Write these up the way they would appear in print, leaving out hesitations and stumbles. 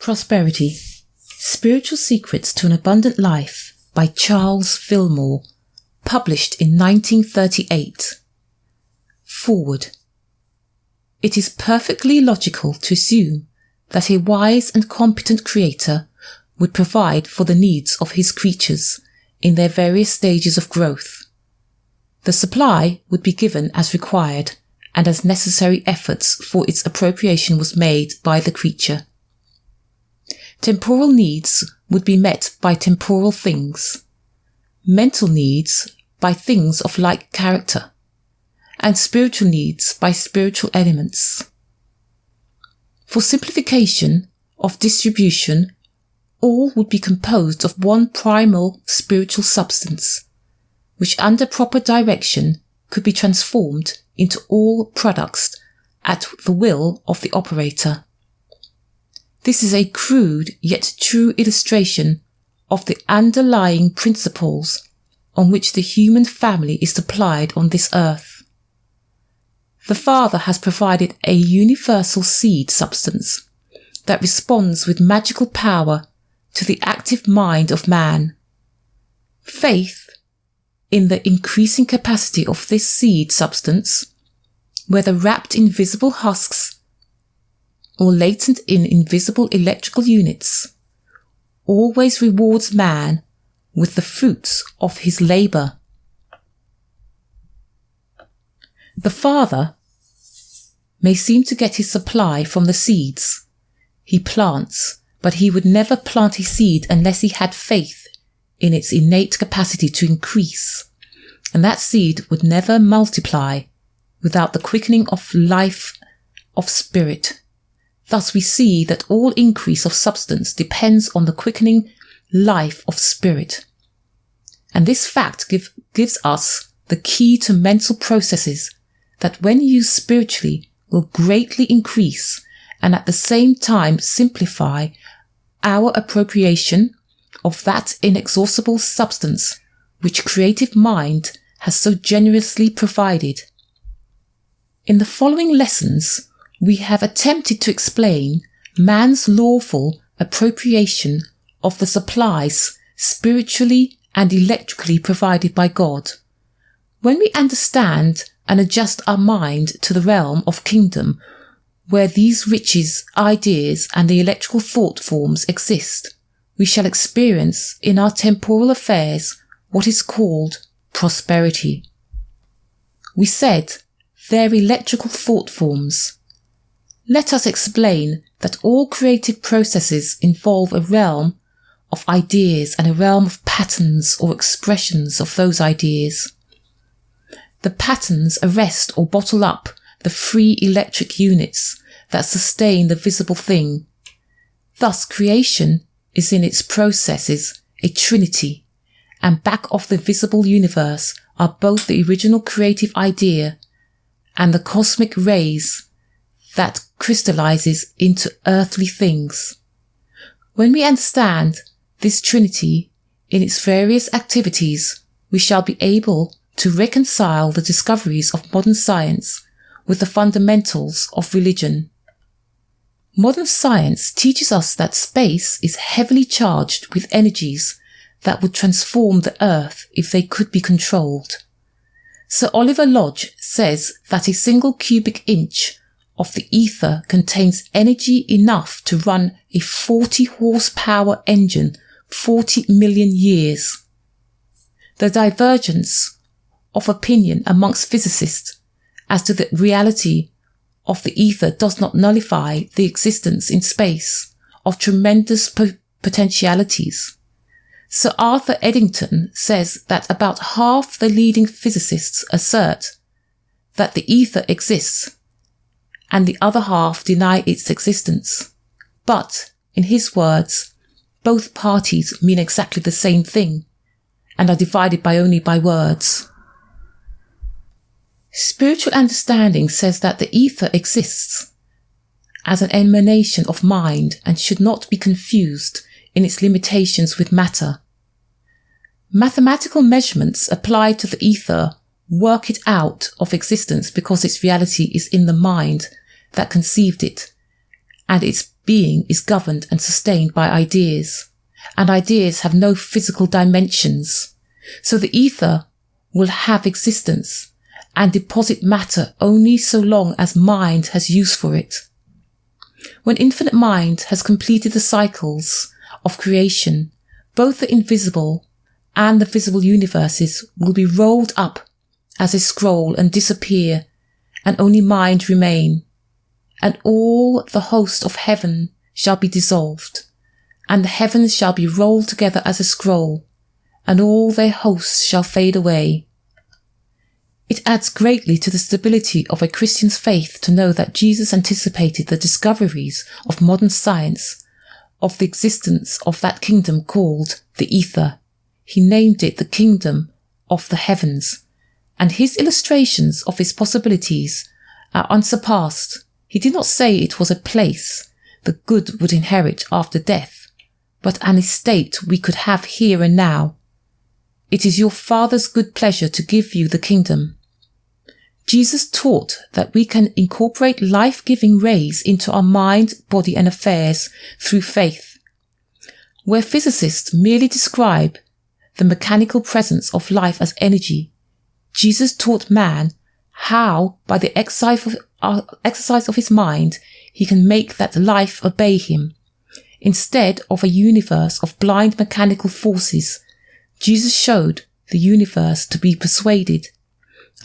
Prosperity. Spiritual Secrets to an Abundant Life by Charles Fillmore, published in 1938. Forward. It is perfectly logical to assume that a wise and competent creator would provide for the needs of his creatures in their various stages of growth. The supply would be given as required and as necessary efforts for its appropriation was made by the creature. Temporal needs would be met by temporal things, mental needs by things of like character, and spiritual needs by spiritual elements. For simplification of distribution, all would be composed of one primal spiritual substance, which under proper direction could be transformed into all products at the will of the operator. This is a crude yet true illustration of the underlying principles on which the human family is supplied on this earth. The Father has provided a universal seed substance that responds with magical power to the active mind of man. Faith in the increasing capacity of this seed substance, whether wrapped in visible husks or latent in invisible electrical units, always rewards man with the fruits of his labour. The Father may seem to get his supply from the seeds he plants, but he would never plant a seed unless he had faith in its innate capacity to increase, and that seed would never multiply without the quickening of life of spirit. Thus we see that all increase of substance depends on the quickening life of spirit. And this fact gives us the key to mental processes that when used spiritually will greatly increase and at the same time simplify our appropriation of that inexhaustible substance which creative mind has so generously provided. In the following lessons, we have attempted to explain man's lawful appropriation of the supplies spiritually and electrically provided by God. When we understand and adjust our mind to the realm of kingdom where these riches, ideas, and the electrical thought forms exist, we shall experience in our temporal affairs what is called prosperity. We said they're electrical thought forms. Let us explain that all creative processes involve a realm of ideas and a realm of patterns or expressions of those ideas. The patterns arrest or bottle up the free electric units that sustain the visible thing. Thus creation is in its processes a trinity, and back of the visible universe are both the original creative idea and the cosmic rays that crystallizes into earthly things. When we understand this trinity in its various activities, we shall be able to reconcile the discoveries of modern science with the fundamentals of religion. Modern science teaches us that space is heavily charged with energies that would transform the earth if they could be controlled. Sir Oliver Lodge says that a single cubic inch of the ether contains energy enough to run a 40 horsepower engine 40 million years. The divergence of opinion amongst physicists as to the reality of the ether does not nullify the existence in space of tremendous potentialities. Sir Arthur Eddington says that about half the leading physicists assert that the ether exists, and the other half deny its existence. But, in his words, both parties mean exactly the same thing, and are divided only by words. Spiritual understanding says that the ether exists as an emanation of mind and should not be confused in its limitations with matter. Mathematical measurements applied to the ether work it out of existence because its reality is in the mind that conceived it, and its being is governed and sustained by ideas, and ideas have no physical dimensions. So the ether will have existence and deposit matter only so long as mind has use for it. When infinite mind has completed the cycles of creation, both the invisible and the visible universes will be rolled up as a scroll and disappear, and only mind remain. And all the host of heaven shall be dissolved, and the heavens shall be rolled together as a scroll, and all their hosts shall fade away. It adds greatly to the stability of a Christian's faith to know that Jesus anticipated the discoveries of modern science of the existence of that kingdom called the ether. He named it the kingdom of the heavens, and his illustrations of its possibilities are unsurpassed. He did not say it was a place the good would inherit after death, but an estate we could have here and now. It is your Father's good pleasure to give you the kingdom. Jesus taught that we can incorporate life-giving rays into our mind, body and affairs through faith. Where physicists merely describe the mechanical presence of life as energy, Jesus taught man how, by the exercise of his mind, he can make that life obey him. Instead of a universe of blind mechanical forces, Jesus showed the universe to be persuaded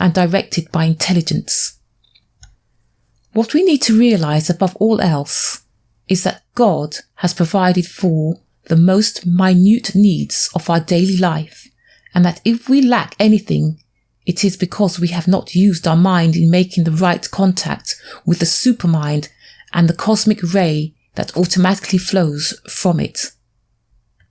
and directed by intelligence. What we need to realize above all else is that God has provided for the most minute needs of our daily life, and that if we lack anything, it is because we have not used our mind in making the right contact with the supermind and the cosmic ray that automatically flows from it.